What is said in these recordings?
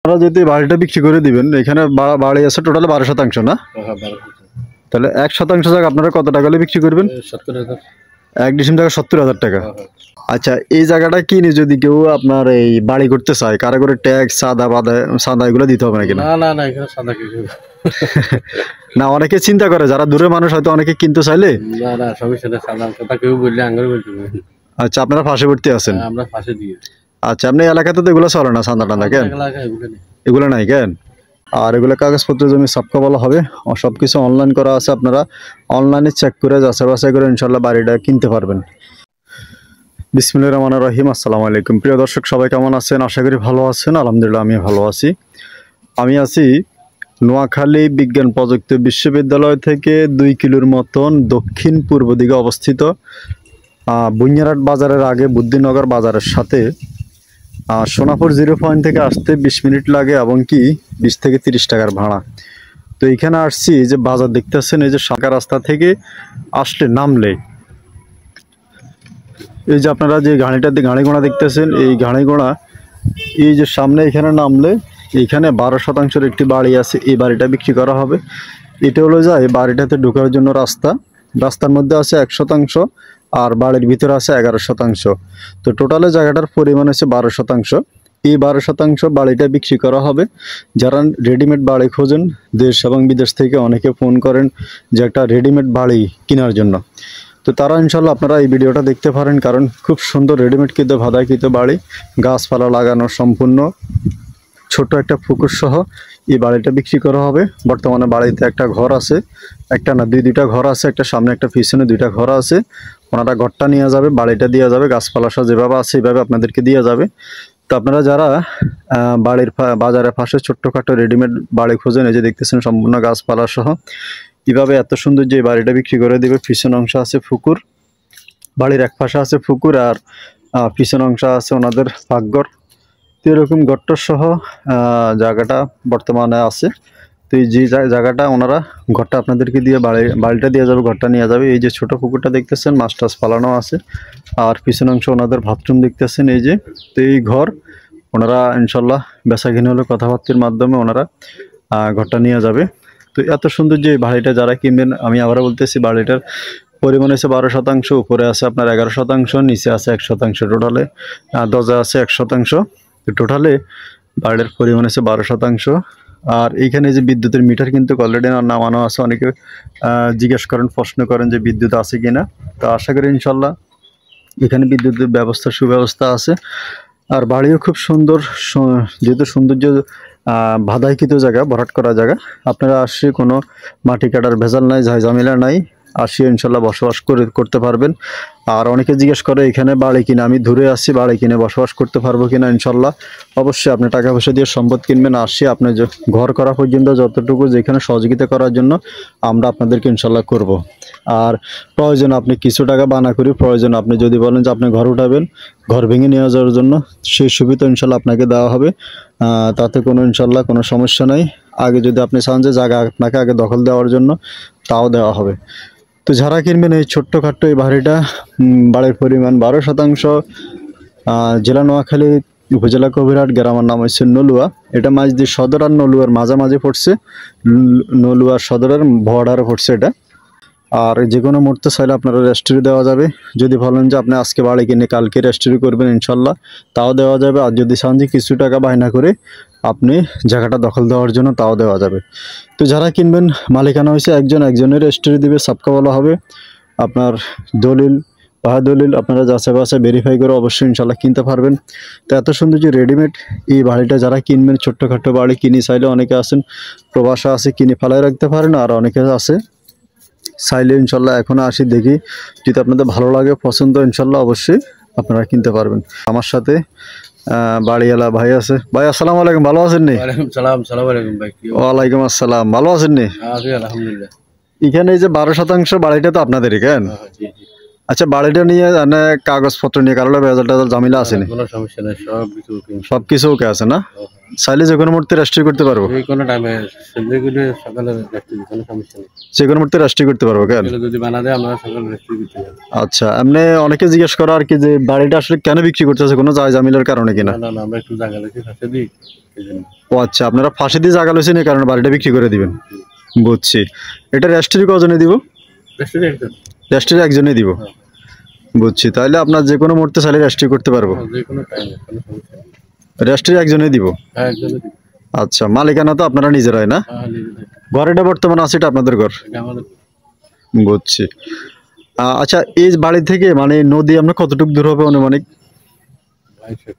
আপনারা যদি বাড়িটা বিক্রি করে দিবেন, এখানে বাড়ি আছে টোটাল 12% না? তাহলে 1% জায়গা আপনারা কত টাকা হলে বিক্রি করবেন? 70,000। 1 ডিসিম জায়গা 70,000 টাকা। আচ্ছা, এই জায়গাটা কিনে যদি কেউ আপনার এই বাড়ি করতে চায়, কারো করে ট্যাক্স সাদা এগুলো দিতে হবে নাকি? না এখানে সাদা কিছু না, অনেকে চিন্তা করে যারা দূরের মানুষ হয়তো অনেকে কিনতে চাইলে। না সমস্যা নেই, সাদা কথা কেউ বললে আঙ্গুর বলতে হবে। আচ্ছা, আপনারা ফাঁসেবর্তী আছেন? আমরা ফাঁসে দিই। আচ্ছা, আপনি এলাকাতে তো এগুলো চলে না চাঁদা টান্দা কেন? এগুলো নাই কেন? আর এগুলো কাগজপত্র জমি সাবকা বলা হবে, সব কিছু অনলাইন করা আছে। আপনারা অনলাইনে চেক করে যাচাই বাছাই করে ইনশাল্লাহ বাড়িটা কিনতে পারবেন। বিসমিল্লাহির রহমানির রহিম। আসসালামু আলাইকুম প্রিয় দর্শক, সবাই কেমন আছেন? আশা করি ভালো আছেন। আলহামদুলিল্লাহ আমি ভালো আছি। আমি আছি নোয়াখালী বিজ্ঞান প্রযুক্তি বিশ্ববিদ্যালয় থেকে 2 কিলোর মতন দক্ষিণ পূর্ব দিকে অবস্থিত বুনিয়ারহাট বাজারের আগে বুদ্ধিনগর বাজারের সাথে সোনাপুর 0 পয়েন্ট থেকে আসতে 20 মিনিট লাগে এবং কি 20 থেকে 30 টাকার ভাড়া। তো এখানে আসছি, যে বাজার দেখতেছেন, এই যে শাখা রাস্তা থেকে আসলে নামলে এই যে আপনারা যে গাড়ি ঘোড়া দেখতেছেন, এই গাড়ি ঘোড়া এই যে সামনে এখানে নামলে এখানে 12% একটি বাড়ি আছে। এই বাড়িটা বিক্রি করা হবে। এটা হলো যায় বাড়িটাতে ঢোকার জন্য রাস্তার মধ্যে আছে 1% আর বাড়ির ভিতরে আছে 11%। তো টোটালে জায়গাটার পরিমাণ হচ্ছে 12%। এই 12% বাড়িটা বিক্রি করা হবে। যারা রেডিমেড বাড়ি খোঁজেন, দেশ এবং বিদেশ থেকে অনেকে ফোন করেন যে একটা রেডিমেড বাড়ি কেনার জন্য, তো তারা ইনশাল্লাহ আপনারা এই ভিডিওটা দেখতে পারেন, কারণ খুব সুন্দর রেডিমেড কিন্তু ভাদাইকৃত বাড়ি, গাছপালা লাগানো, সম্পূর্ণ ছোট একটা পুকুর সহ এই বাড়িটা বিক্রি করা হবে। বর্তমানে বাড়িতে একটা ঘর আছে, একটা না দুইটা ঘর আছে, একটা সামনে একটা পিছনে, 2টা ঘর আছে। ওনারা ঘরটা নিয়ে যাবে, বাড়িটা দিয়ে যাবে, গাছপালা সহ যেভাবে আছে এইভাবে আপনাদেরকে দিয়ে যাবে। তো আপনারা যারা বাড়ির বাজারের পাশে ছোট্টখাটো রেডিমেড বাড়ি খোঁজেন, এই যে দেখতেছেন সম্পূর্ণ গাছপালা সহ এভাবে এত সুন্দর যে বাড়িটা বিক্রি করে দেবে। পিছন অংশ আছে পুকুর, বাড়ির এক পাশে আছে পুকুর, আর পিছন অংশ আছে ওনাদের পাকঘর। তো এরকম ঘরটা সহ জায়গাটা বর্তমানে আছে। তো এই যে জায়গাটা ওনারা ঘরটা আপনাদেরকে দিয়ে বাড়িটা দিয়ে যাবে, ঘরটা নিয়ে যাবে। এই যে ছোট পুকুরটা দেখতেছেন, মাছ টাছ পালানো আছে, আর পিছন অংশ ওনাদের বাথরুম দেখতেছেন এই যে। তো এই ঘর ওনারা ইনশাল্লাহ বেচা কিনে হলে কথাবার্তার মাধ্যমে ওনারা ঘরটা নিয়ে যাবে। তো এত সুন্দর যে বাড়িটা যারা কিনবেন, আমি আবারও বলতেছি, বাড়িটার পরিমাণ হচ্ছে 12%, উপরে আছে আপনার 11%, নিচে আছে 1%, টোটালে দরজা আছে 1%। তো টোটালে বাড়ির পরিমাণ হচ্ছে 12%। আর এইখানে যে বিদ্যুতের মিটার কিন্তু অলরেডি নামানো আছে। অনেকে জিজ্ঞেস করেন, প্রশ্ন করেন যে বিদ্যুৎ আছে কিনা। তো আশা করি ইনশাল্লাহ এখানে বিদ্যুতের সুব্যবস্থা আছে। আর বাড়িও খুব সুন্দর, যেহেতু সৌন্দর্য বাধাইকৃত জায়গা, ভরাট করা জায়গা, আপনারা আসলে কোনো মাটি কাটার ভেজাল নাই, ঝামেলা নাই, আসিয়ে ইনশাল্লাহ বসবাস করতে পারবেন। আর অনেকে জিজ্ঞেস করে এখানে বাড়ি কিনা, আমি দূরে আসছি, বাড়ি কিনে বসবাস করতে পারবো কিনা। ইনশাল্লাহ অবশ্যই আপনি টাকা পয়সা দিয়ে সম্পদ কিনবেন, আসি আপনার ঘর করা পর্যন্ত যতটুকু যেখানে সহযোগিতা করার জন্য আমরা আপনাদেরকে ইনশাল্লাহ করব। আর প্রয়োজন আপনি কিছু টাকা বানা করি, প্রয়োজন আপনি যদি বলেন যে আপনি ঘর উঠাবেন, ঘর ভেঙে নিয়ে যাওয়ার জন্য, সেই সুবিধা ইনশাল্লাহ আপনাকে দেওয়া হবে। তাতে কোনো ইনশাল্লাহ কোনো সমস্যা নাই। আগে যদি আপনি চান যে জায়গা আপনাকে আগে দখল দেওয়ার জন্য, তাও দেওয়া হবে। তো যারা কিনবেন এই ছোট্টখাট্টো এই বাড়িটা, বাড়ির পরিমাণ 12%, জেলা নোয়াখালী, উপজেলা কবিরহাট, গ্রামের নাম হচ্ছে নলুয়া। এটা মাঝদি সদর আর নলুয়ার মাঝামাঝি পড়ছে, নলুয়া সদরের বর্ডারে পড়ছে এটা। আর যে কোনো মুহূর্তে চাইলে আপনারা রেজিস্ট্রি দেওয়া যাবে। যদি বলেন যে আপনি আজকে বাড়ি কিনে কালকে রেজিস্ট্রি করবেন, ইনশাল্লাহ তাও দেওয়া যাবে। আর যদি চান যে কিছু টাকা বায়না করে আপনি জায়গাটা দখল দেওয়ার জন্য, তাও দেওয়া যাবে। তো যারা কিনবেন, মালিকানা হয়েছে একজনের রেজিস্ট্রি দিবে, সাবকা বলা হবে। আপনার দলিল দলিল আপনারা যাচাই বাছাই ভেরিফাই করে অবশ্যই ইনশাল্লাহ কিনতে পারবেন। তো এত সুন্দর যে রেডিমেড এই বাড়িটা যারা কিনবেন, ছোট্টখাট্টো বাড়ি কিনে চাইলে অনেকে আছেন প্রবাসা আছে, কিনে ফেলায় রাখতে পারেন, আর অনেকে আছে চাইলে ইনশাল্লাহ এখনো আসি দেখি, যদি আপনাদের ভালো লাগে, পছন্দ, ইনশাল্লাহ অবশ্যই আপনারা কিনতে পারবেন। আমার সাথে বাড়িওয়ালা ভাই আছে। ভাই আসসালামু আলাইকুম, ভালো আছেন নি? ওয়ালাইকুম আসসালাম, ভালো আছেন নি? আলহামদুলিল্লাহ। এখানে এই যে 12% বাড়িটা তো আপনাদেরই কেন? আচ্ছা, বাড়িটা নিয়ে মানে কাগজপত্র নিয়ে কারো ভেজাল টেজাল ঝামেলা আছে না? কোনো সমস্যা নেই, সব কিছু ওকে। সব কিছু ওকে আছে না? চাইলে যে কোনো মুহূর্তে রেজিস্ট্রি করতে পারবো? এই কোনো টাইমে সেগুলো সকালে রাখতে দিই, কোনো সমস্যা নেই। যে কোনো মুহূর্তে রেজিস্ট্রি করতে পারবো কেন? এগুলো যদি বানা দেয় আমরা সকালে রাখতে দিতে পারি। আচ্ছা, এমনি অনেকে জিজ্ঞেস করা আর কি যে বাড়িটা আসলে কেন বিক্রি করতেছে, কোনো যায় জামিলার কারণে কিনা? না না না, আমরা একটু জায়গা রেখে কাছে দিই এই জন্য। ও আচ্ছা, আপনারা ফাঁসি দিয়ে জায়গা লইছেন এই কারণে বাড়িটা বিক্রি করে দিবেন। বুঝছি। এটা রেজিস্ট্রি কজনে দিব? রেস্টুরেন্ট একদম। রেজিস্ট্রি একজনই দিব। হ্যাঁ। বুঝছি, তাহলে আপনার যে কোনো মুহূর্তে চাইলে রেজিস্ট্রি করতে পারবো। যে কোনো টাইমে কোনো সমস্যা নেই। রেজিস্ট্রি একজনই দিব। হ্যাঁ একদমই দিই। আচ্ছা, মালিকানা তো আপনারা নিজেরাই না? হ্যাঁ নিজে ঘরটা বর্তমানে আছে, এটা আপনাদের ঘর? এটা আমাদের বুঝছি। আচ্ছা, এই বাড়ি থেকে মানে নদী আমরা কতটুকু দূর হবে অনুমানিক?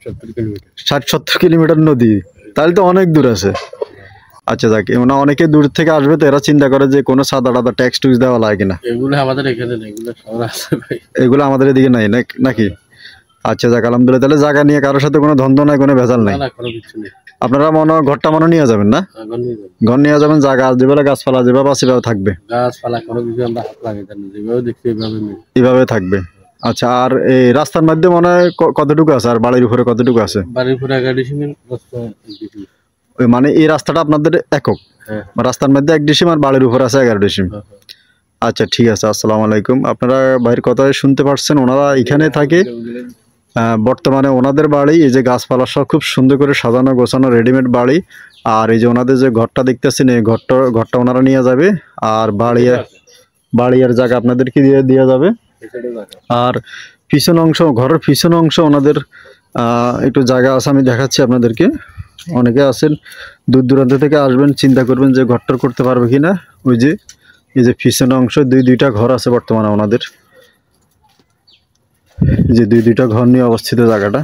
70 কিলোমিটার। 60-70 কিলোমিটার নদী, তাহলে তো অনেক দূর আছে। আচ্ছা যাক, মানে অনেকে দূর থেকে আসবে তো এরা চিন্তা করে যে কোনো সাদা টাদা ট্যাক্স টুক্স দেওয়া লাগে কিনা। এগুলো আমাদের এখানে নেই, এগুলো শহরে আছে ভাই। এগুলো আমাদের এদিকে নাই নাকি? আচ্ছা যাক, আলহামদুলিল্লাহ। তাহলে জায়গা নিয়ে কারোর সাথে কোনো দ্বন্দ্ব নাই, কোনো ভেজাল নাই। না না, কোনো কিছু নেই। আপনারা ঘরটা নিয়ে যাবেন না? এখন নিয়ে যাবো। ঘর নিয়ে যাবেন, জায়গা যেভাবে গাছপালা যেভাবে আছে সেভাবে থাকবে, গাছপালা কোনো কিছু আমরা হাত লাগাই না, যেভাবে দেখছি এইভাবে নেই। এভাবে থাকবে। আচ্ছা, আর এই রাস্তার মধ্যে মনে হয় কতটুকু আছে, আর বাড়ির উপরে কতটুকু আছে? বাড়ির উপরে 11 ডিসিমেল, রাস্তা 1 ডিসিমেল। ওই মানে এই রাস্তাটা আপনাদের একক? হ্যাঁ রাস্তার মধ্যে 1 ডিসিম আর বাড়ির উপর আছে 11 ডিসিম। হ্যাঁ। আচ্ছা ঠিক আছে, আসসালামু আলাইকুম। আপনারা ভাইয়ের কথা শুনতে পারছেন, ওনারা এখানে থাকে। বর্তমানে ওনাদের বাড়ি এই যে গাছপালা সব খুব সুন্দর করে সাজানো গোছানো রেডিমেড বাড়ি। আর এই যে ওনাদের যে ঘরটা দেখতেছেন এই ঘরটা ওনারা নিয়ে যাবে। আর বাড়ি আর জায়গা আপনাদেরকে দিয়ে যাবে। আর পিছন অংশ, ঘরের পিছন অংশ ওনাদের একটু জায়গা আছে, আমি দেখাচ্ছি আপনাদেরকে। অনেকে আছেন দূর দূরান্ত থেকে আসবেন, চিন্তা করবেন যে ঘরটা করতে পারবে কিনা। ওই যে এই যে পিছন অংশ দুইটা ঘর আছে বর্তমানে ওনাদের, যে দুইটা ঘর নিয়ে অবস্থিত জায়গাটা।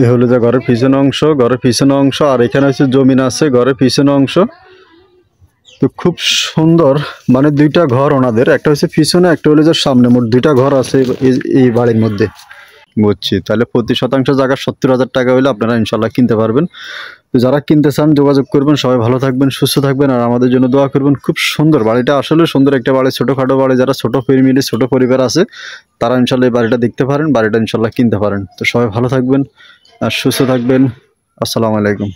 এ হলো যে ঘরের পিছন অংশ, আর এখানে হচ্ছে জমিন আছে ঘরের পিছন অংশ। তো খুব সুন্দর, মানে দুইটা ঘর ওনাদের, একটা হচ্ছে পিছনে একটা হলো যে সামনে, মোট দুইটা ঘর আছে এই বাড়ির মধ্যে। বুঝছি, তাহলে প্রতি শতাংশ জায়গা 70,000 টাকা হলে আপনারা ইনশাল্লাহ কিনতে পারবেন। তো যারা কিনতে চান যোগাযোগ করবেন। সবাই ভালো থাকবেন, সুস্থ থাকবেন, আর আমাদের জন্য দোয়া করবেন। খুব সুন্দর বাড়িটা, আসলে সুন্দর একটা বাড়ি, ছোটোখাটো বাড়ি। যারা ছোটো ফ্যামিলি ছোটো পরিবার আছে তারা ইনশাল্লাহ এই বাড়িটা দেখতে পারেন, বাড়িটা ইনশাল্লাহ কিনতে পারেন। তো সবাই ভালো থাকবেন আর সুস্থ থাকবেন। আসসালামু আলাইকুম।